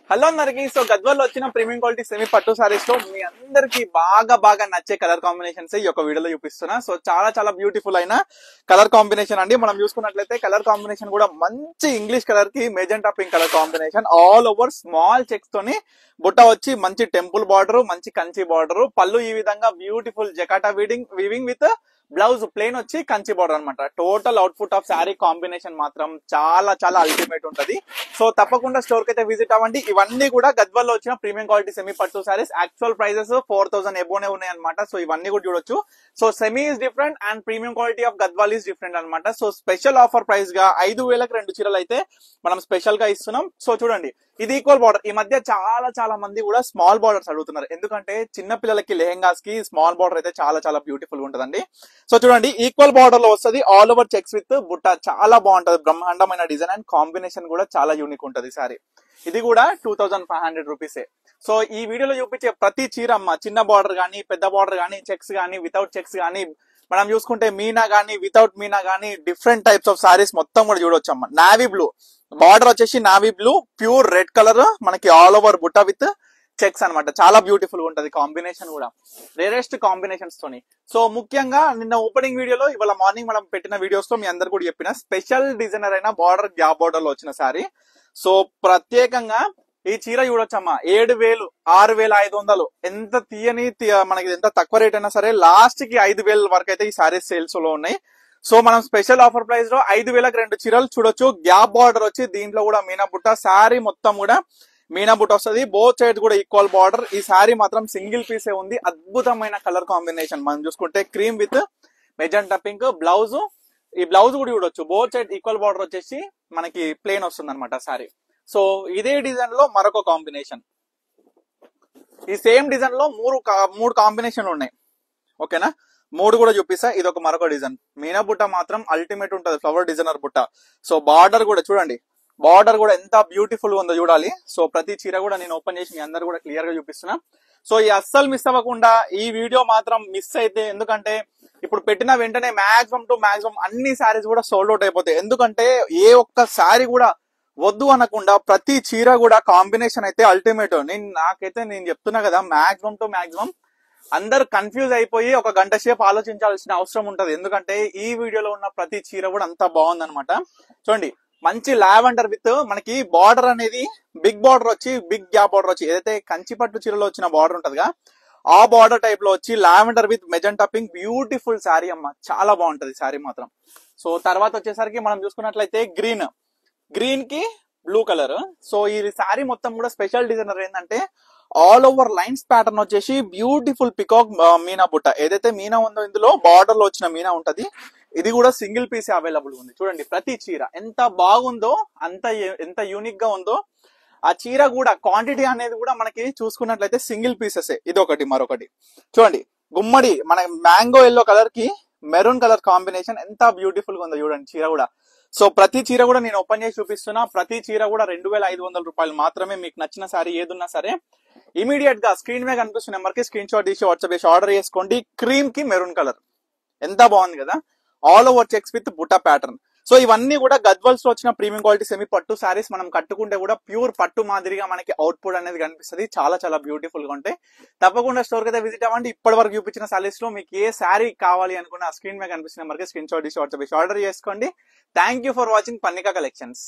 Hello అందరికి. So గద్వాల్లో వచ్చిన premium quality semi పట్టు సారీస్ లో మీ అందరికి బాగా నచ్చే కలర్ కాంబినేషన్స్ ఈ యొక్క వీడియోలో చూపిస్తున్నా. సో చాలా బ్యూటిఫుల్ అయిన కలర్ కాంబినేషన్ అండి. మనం చూసుకున్నట్లయితే కలర్ కాంబినేషన్ కూడా మంచి ఇంగ్లీష్ కలర్ కి magenta pink colour combination, all over small checks తోని బుట్ట వచ్చి మంచి టెంపుల్ బార్డర్, మంచి కంచి బార్డర్, పళ్ళు ఈ విధంగా బ్యూటిఫుల్ జకాటా వీవింగ్ విత్ బ్లౌజ్ ప్లేన్ వచ్చి కంచి బార్డర్ అనమాట. Total output of saree combination మాత్రం చాలా అల్టిమేట్ ఉంటది. సో తప్పకుండా స్టోర్ కి అయితే విజిట్ అవ్వండి. ఇవన్నీ కూడా గద్వాల్లో వచ్చిన ప్రీమియం క్వాలిటీ సెమీ పట్టు సారీస్. యాక్చువల్ ప్రైజెస్ 4000 ఎబోనే ఉన్నాయి అనమాట. సో ఇవన్నీ కూడా చూడొచ్చు. So semi is different and premium quality of Gadwal is different అనమాట. సో స్పెషల్ ఆఫర్ ప్రైస్ గా 5000కి 2 చీరలు అయితే మనం స్పెషల్ గా ఇస్తున్నాం. సో చూడండి, ఇది ఈక్వల్ బార్డర్. ఈ మధ్య చాలా మంది కూడా స్మాల్ బార్డర్స్ అడుగుతున్నారు, ఎందుకంటే చిన్న పిల్లలకి లెహెంగాస్ కి స్మాల్ బార్డర్ అయితే చాలా బ్యూటిఫుల్ గా ఉంటదండి. సో చూడండి, ఈక్వల్ బార్డర్ లో వస్తుంది, ఆల్ ఓవర్ చెక్స్ విత్ బుట్ట, చాలా బాగుంటది. బ్రహ్మాండమైన డిజైన్ అండ్ కాంబినేషన్ కూడా చాలా యూనిక్ ఉంటది సారీ. ఇది కూడా 2500 రూపీసే. సో ఈ వీడియోలో చూపించే ప్రతి చీర అమ్మ, చిన్న బార్డర్ గానీ, పెద్ద బార్డర్ గానీ, చెక్స్ గానీ, వితౌట్ చెక్స్ గానీ, మనం చూసుకుంటే మీనా గానీ, వితౌట్ మీనా గానీ, డిఫరెంట్ టైప్స్ ఆఫ్ సారీస్ మొత్తం కూడా చూడొచ్చు అమ్మ. నావీ బ్లూ బార్డర్ వచ్చేసి navy blue, pure red colour, మనకి ఆల్ ఓవర్ బుట్ట విత్ చెక్స్ అనమాట. చాలా బ్యూటిఫుల్ గా ఉంటది కాంబినేషన్ కూడా, రేరెస్ట్ కాంబినేషన్స్ తోని. సో ముఖ్యంగా నిన్న ఓపెనింగ్ వీడియోలో, ఇవాళ మార్నింగ్ మనం పెట్టిన వీడియోస్ లో మీ అందరు కూడా చెప్పిన స్పెషల్ డిజైనర్ అయిన బార్డర్ గ్యాప్ బార్డర్ లో వచ్చిన సారీ. సో ప్రత్యేకంగా ఈ చీర చూడొచ్చమ్మా, 7000 6500, ఎంత తీయని మనకి ఎంత తక్కువ రేట్ అయినా సరే లాస్ట్ కి 5000 వరకు అయితే ఈ సారీస్ సేల్స్ లో ఉన్నాయి. సో మనం స్పెషల్ ఆఫర్ ప్రైస్ లో 5000కి 2 చీరలు చూడొచ్చు. గ్యాప్ బార్డర్ వచ్చి దీంట్లో కూడా మీనా బుట్ట, శారీ మొత్తం కూడా మీనా బుట్ట వస్తుంది. బోత్ సైడ్ కూడా ఈక్వల్ బార్డర్. ఈ శారీ మాత్రం సింగిల్ పీసే ఉంది. అద్భుతమైన కలర్ కాంబినేషన్. మనం చూసుకుంటే cream with magenta pink blouse. ఈ బ్లౌజ్ కూడా చూడొచ్చు, బోత్ సైడ్ ఈక్వల్ బార్డర్ వచ్చేసి మనకి ప్లేన్ వస్తుంది అనమాట శారీ. సో ఇదే డిజైన్ లో మరొక కాంబినేషన్, ఈ సేమ్ డిజైన్ లో మూడు కాంబినేషన్ ఉన్నాయి. ఓకేనా, 3 కూడా చూపిస్తా. ఇది ఒక మరొక డిజైన్. మీనా బుట్ట మాత్రం అల్టిమేట్ ఉంటది, ఫ్లవర్ డిజైనర్ బుట్ట. సో బార్డర్ కూడా చూడండి, బార్డర్ కూడా ఎంత బ్యూటిఫుల్ ఉందో చూడాలి. సో ప్రతి చీర కూడా నేను ఓపెన్ చేసి మీ అందరు కూడా క్లియర్ గా చూపిస్తున్నా. సో ఈ అస్సలు మిస్ అవ్వకుండా ఈ వీడియో మాత్రం మిస్ అయితే, ఎందుకంటే ఇప్పుడు పెట్టిన వెంటనే మాక్సిమం అన్ని శారీస్ కూడా సోల్డ్ అవుట్ అయిపోతాయి. ఎందుకంటే ఏ ఒక్క శారీ కూడా వద్దు అనకుండా ప్రతి చీర కూడా కాంబినేషన్ అయితే అల్టిమేట్. నేను చెప్తున్నా కదా, మాక్సిమం అందరు కన్ఫ్యూజ్ అయిపోయి ఒక గంట సేపు ఆలోచించాల్సిన అవసరం ఉంటది. ఎందుకంటే ఈ వీడియోలో ఉన్న ప్రతి చీర కూడా అంత బాగుందనమాట. చూడండి, మంచి లావెండర్ విత్ మనకి బార్డర్ అనేది బిగ్ బార్డర్ వచ్చి, బిగ్ గ్యాప్ బార్డర్ వచ్చి, ఏదైతే కంచిపట్టు చీరలో వచ్చిన బార్డర్ ఉంటదిగా ఆ బార్డర్ టైప్ లో వచ్చి lavender with magenta pink, beautiful sari అమ్మ. చాలా బాగుంటది శారీ మాత్రం. సో తర్వాత వచ్చేసరికి మనం చూసుకున్నట్లయితే గ్రీన్ కి బ్లూ కలర్. సో ఈ శారీ మొత్తం కూడా స్పెషల్ డిజైనర్ ఏంటంటే ఆల్ ఓవర్ లైన్స్ ప్యాటర్న్ వచ్చేసి బ్యూటిఫుల్ పికాక్ మీనా బుట్ట. ఏదైతే మీనా ఉందో ఇందులో బార్డర్ లో వచ్చిన మీనా ఉంటది. ఇది కూడా సింగిల్ పీస్ అవైలబుల్ ఉంది. చూడండి ప్రతి చీర ఎంత బాగుందో, ఎంత యూనిక్ గా ఉందో. ఆ చీర కూడా క్వాంటిటీ అనేది కూడా మనకి చూసుకున్నట్లయితే సింగిల్ పీసెస్. ఇది ఒకటి, మరొకటి చూడండి, గుమ్మడి మన మ్యాంగో ఎల్లో కలర్ కి మెరూన్ కలర్ కాంబినేషన్ ఎంత బ్యూటిఫుల్ గా ఉందో చూడండి చీర కూడా. సో ప్రతి చీర కూడా నేను ఓపెన్ చేసి చూపిస్తున్నా. ప్రతి చీర కూడా 2500 రూపాయలు మాత్రమే. మీకు నచ్చిన సారీ ఏదున్నా సరే ఇమీడియట్ గా స్క్రీన్ మీద కనిపిస్తున్న నెంబర్ కి స్క్రీన్ షాట్ తీసి వాట్సాప్ చేసి ఆర్డర్ చేసుకోండి. క్రీమ్ కి మెరూన్ కలర్ ఎంత బాగుంది కదా, all over checks with butta pattern. So ఇవన్నీ కూడా గద్వాల్స్ లో వచ్చిన ప్రీమియం క్వాలిటీ సెమీ పట్టు సారీస్. మనం కట్టుకుంటే కూడా ప్యూర్ పట్టు మాదిరిగా మనకి అవుట్పుట్ అనేది కనిపిస్తుంది. చాలా బ్యూటిఫుల్ గా ఉంటాయి. తప్పకుండా స్టోర్ కి అయితే విజిట్ అవ్వండి. ఇప్పటి వరకు చూపించిన సారీస్ లో మీకు ఏ శారీ కావాలి అనుకున్న స్క్రీన్ మీద కనిపిస్తున్న నెంబర్ కి స్క్రీన్ షాట్ తీసి వాట్సాప్ చేసి ఆర్డర్ చేసుకోండి. Thank you for watching Pannika collections.